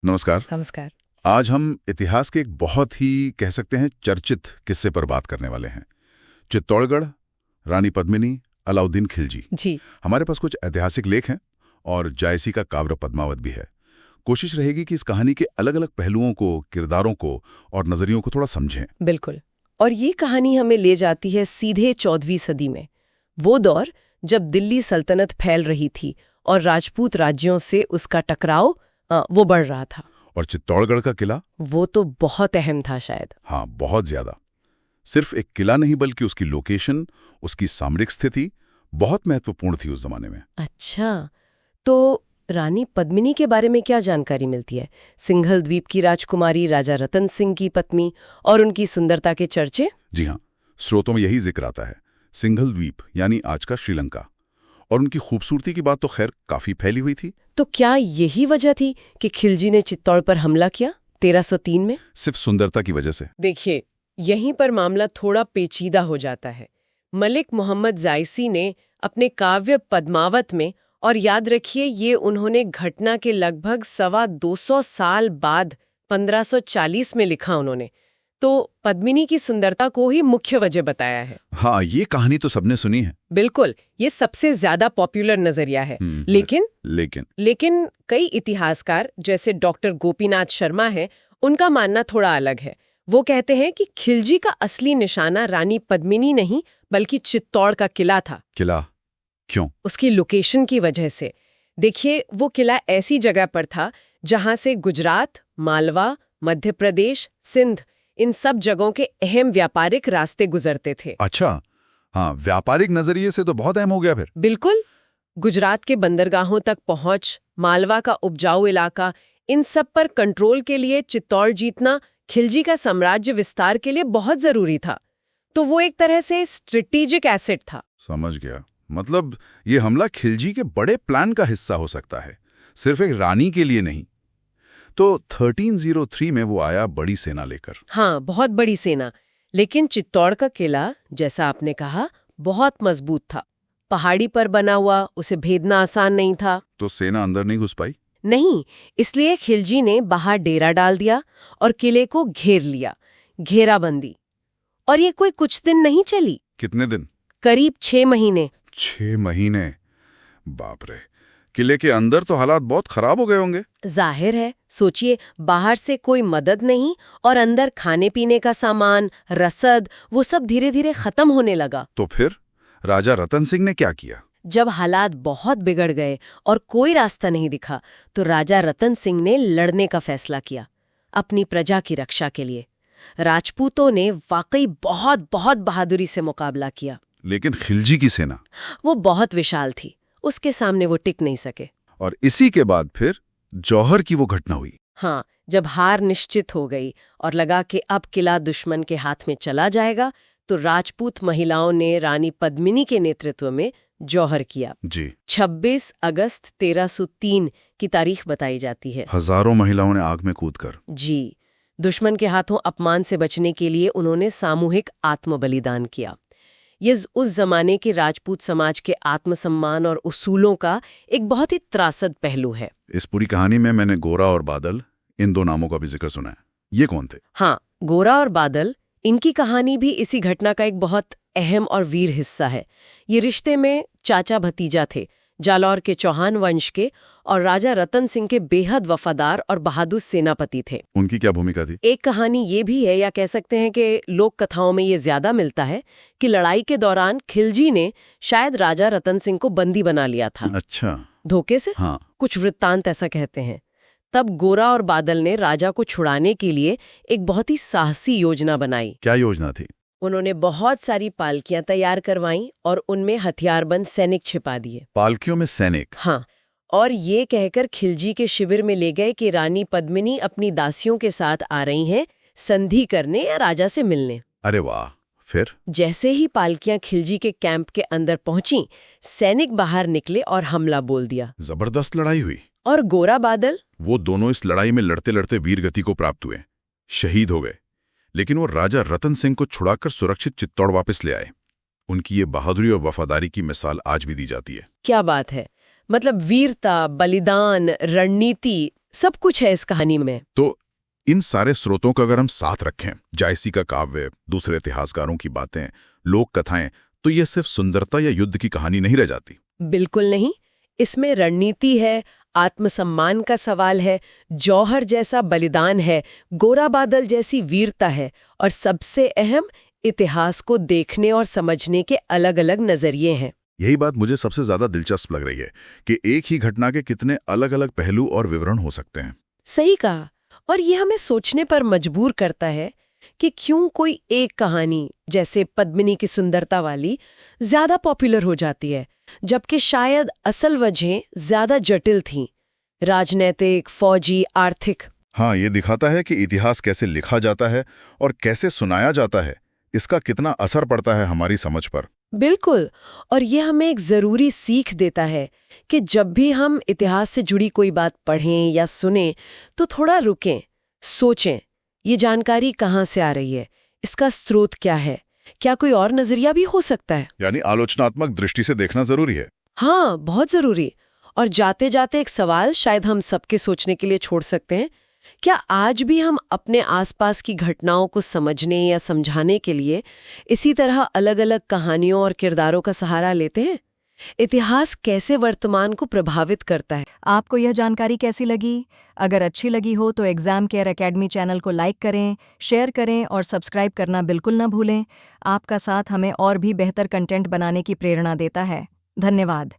नमस्कार। नमस्कार। आज हम इतिहास के एक बहुत ही कह सकते हैं चर्चित किस्से पर बात करने वाले हैं। चित्तौड़गढ़, रानी पद्मिनी, अलाउद्दीन खिलजी। जी। हमारे पास कुछ ऐतिहासिक लेख हैं और जायसी का काव्य पद्मावत भी है। कोशिश रहेगी कि इस कहानी के अलग अलग पहलुओं को, किरदारों को और नजरियों को थोड़ा समझें। बिल्कुल। और ये कहानी हमें ले जाती है सीधे 14वीं सदी में, वो दौर जब दिल्ली सल्तनत फैल रही थी और राजपूत राज्यों से उसका टकराव वो बढ़ रहा था। और चित्तौड़गढ़ का किला, वो तो बहुत अहम था शायद। हाँ, बहुत ज्यादा। सिर्फ एक किला नहीं बल्कि उसकी लोकेशन, उसकी सामरिक स्थिति बहुत महत्वपूर्ण थी उस जमाने में। अच्छा, तो रानी पद्मिनी के बारे में क्या जानकारी मिलती है? सिंघल द्वीप की राजकुमारी, राजा रतन सिंह की पत्नी और उनकी सुंदरता के चर्चे। जी हाँ, स्रोतों में यही जिक्र आता है। सिंघल द्वीप यानी आज का श्रीलंका। और उनकी खूबसूरती की बात तो खैर काफी फैली हुई थी। तो क्या यही वजह थी कि खिलजी ने चित्तौड़ पर हमला किया 1303 में? सिर्फ सुंदरता की वजह से? देखिए, यहीं पर मामला थोड़ा पेचीदा हो जाता है। मलिक मोहम्मद जायसी ने अपने काव्य पद्मावत में, और याद रखिए ये उन्होंने घटना के लगभग 225 साल बाद 1540 में लिखा उन्होंने, तो पद्मिनी की सुंदरता को ही मुख्य वजह बताया है। हाँ, ये कहानी तो सबने सुनी है। बिल्कुल, ये सबसे ज्यादा पॉपुलर नजरिया है। लेकिन कई इतिहासकार जैसे डॉक्टर गोपीनाथ शर्मा है, उनका मानना थोड़ा अलग है। वो कहते हैं कि खिलजी का असली निशाना रानी पद्मिनी नहीं बल्कि चित्तौड़ का किला था। किला? क्यों? उसकी लोकेशन की वजह से। देखिए, वो किला ऐसी जगह पर था जहां से गुजरात, मालवा, मध्य प्रदेश, सिंध, इन सब जगहों के अहम व्यापारिक रास्ते गुजरते थे। अच्छा, हाँ, व्यापारिक नजरिए से तो बहुत अहम हो गया फिर। बिल्कुल। गुजरात के बंदरगाहों तक पहुंच, मालवा का उपजाऊ इलाका, इन सब पर कंट्रोल के लिए चित्तौड़ जीतना खिलजी का साम्राज्य विस्तार के लिए बहुत जरूरी था। तो वो एक तरह से स्ट्रेटेजिक एसेट था। समझ गया। मतलब ये हमला खिलजी के बड़े प्लान का हिस्सा हो सकता है, सिर्फ एक रानी के लिए नहीं। तो 1303 में वो आया बड़ी सेना लेकर। हाँ, बहुत बड़ी सेना। लेकिन चित्तौड़ का किला, जैसा आपने कहा, बहुत मजबूत था। पहाड़ी पर बना हुआ, उसे भेदना आसान नहीं था। तो सेना अंदर नहीं घुस पाई? नहीं, इसलिए खिलजी ने बाहर डेरा डाल दिया और किले को घेर लिया, घेराबंदी। और ये कोई कुछ दिन नहीं चली। कितने दिन? करीब 6 महीने। 6 महीने? बाप रे। किले के अंदर तो हालात बहुत खराब हो गए होंगे। जाहिर है, सोचिए, बाहर से कोई मदद नहीं और अंदर खाने पीने का सामान, रसद, वो सब धीरे धीरे खत्म होने लगा। तो फिर राजा रतन सिंह ने क्या किया? जब हालात बहुत बिगड़ गए और कोई रास्ता नहीं दिखा, तो राजा रतन सिंह ने लड़ने का फैसला किया, अपनी प्रजा की रक्षा के लिए। राजपूतों ने वाकई बहुत बहुत बहादुरी से मुकाबला किया। लेकिन खिलजी की सेना? वो बहुत विशाल थी, उसके सामने वो टिक नहीं सके। और इसी के बाद फिर जौहर की वो घटना हुई। हाँ, जब हार निश्चित हो गई और लगा कि अब किला दुश्मन के हाथ में चला जाएगा, तो राजपूत महिलाओं ने रानी पद्मिनी के नेतृत्व में जौहर किया। जी। 26 अगस्त 1303 की तारीख बताई जाती है। हजारों महिलाओं ने आग में कूदकर। जी, दुश्मन के हाथों अपमान से बचने के लिए उन्होंने सामूहिक आत्म बलिदान किया। ये उस जमाने के राजपूत समाज के आत्मसम्मान और उसूलों का एक बहुत ही त्रासद पहलू है। इस पूरी कहानी में मैंने गोरा और बादल, इन 2 नामों का भी जिक्र सुना है। ये कौन थे? हाँ, गोरा और बादल, इनकी कहानी भी इसी घटना का एक बहुत अहम और वीर हिस्सा है। ये रिश्ते में चाचा भतीजा थे, जालौर के चौहान वंश के और राजा रतन सिंह के बेहद वफादार और बहादुर सेनापति थे। उनकी क्या भूमिका थी? एक कहानी ये भी है, या कह सकते हैं कि लोक कथाओं में ये ज्यादा मिलता है, कि लड़ाई के दौरान खिलजी ने शायद राजा रतन सिंह को बंदी बना लिया था। अच्छा। धोखे से? हाँ। कुछ वृत्तांत ऐसा कहते हैं। तब गोरा और बादल ने राजा को छुड़ाने के लिए एक बहुत ही साहसी योजना बनाई। क्या योजना थी? उन्होंने बहुत सारी पालकियां तैयार करवाईं और उनमें हथियारबंद सैनिक छिपा दिए। पालकियों में सैनिक? हाँ, और ये कहकर खिलजी के शिविर में ले गए कि रानी पद्मिनी अपनी दासियों के साथ आ रही हैं संधि करने या राजा से मिलने। अरे वाह। फिर? जैसे ही पालकियां खिलजी के कैंप के अंदर पहुंची, सैनिक बाहर निकले और हमला बोल दिया। जबरदस्त लड़ाई हुई। और गोरा बादल? वो दोनों इस लड़ाई में लड़ते लड़ते वीरगति को प्राप्त हुए, शहीद हो गए। लेकिन वो राजा रतन सिंह को छुड़ाकर सुरक्षित चित्तौड़ वापस ले आए। उनकी ये बहादुरी और वफादारी की मिसाल आज भी दी जाती है। क्या बात है। मतलब वीरता, बलिदान, रणनीति सब कुछ है इस कहानी में। तो इन सारे स्रोतों का अगर हम साथ रखें, जायसी का काव्य, दूसरे इतिहासकारों की बातें, लोक कथाएं, तो ये सिर्फ सुंदरता या युद्ध की कहानी नहीं रह जाती। बिल्कुल नहीं। इसमें रणनीति है, आत्मसम्मान का सवाल है, जौहर जैसा बलिदान है, गोरा बादल जैसी वीरता है, और सबसे अहम, इतिहास को देखने और समझने के अलग-अलग नजरिए हैं। यही बात मुझे सबसे ज्यादा दिलचस्प लग रही है कि एक ही घटना के कितने अलग अलग पहलू और विवरण हो सकते हैं। सही कहा। और ये हमें सोचने पर मजबूर करता है कि क्यों कोई एक कहानी, जैसे पद्मिनी की सुंदरता वाली, ज्यादा पॉपुलर हो जाती है, जबकि शायद असल वजह ज्यादा जटिल थीं, राजनैतिक, फौजी, आर्थिक। हाँ, ये दिखाता है कि इतिहास कैसे लिखा जाता है और कैसे सुनाया जाता है, इसका कितना असर पड़ता है हमारी समझ पर। बिल्कुल। और ये हमें एक जरूरी सीख देता है कि जब भी हम इतिहास से जुड़ी कोई बात पढ़ें या सुनें, तो थोड़ा रुकें, सोचें, ये जानकारी कहाँ से आ रही है, इसका स्रोत क्या है, क्या कोई और नजरिया भी हो सकता है। यानी आलोचनात्मक दृष्टि से देखना जरूरी है। हाँ, बहुत जरूरी। और जाते जाते एक सवाल शायद हम सबके सोचने के लिए छोड़ सकते हैं। क्या आज भी हम अपने आसपास की घटनाओं को समझने या समझाने के लिए इसी तरह अलग-अलग कहानियों और किरदारों का सहारा लेते हैं? इतिहास कैसे वर्तमान को प्रभावित करता है? आपको यह जानकारी कैसी लगी? अगर अच्छी लगी हो तो एग्जाम केयर एकेडमी चैनल को लाइक करें, शेयर करें और सब्सक्राइब करना बिल्कुल न भूलें। आपका साथ हमें और भी बेहतर कंटेंट बनाने की प्रेरणा देता है। धन्यवाद।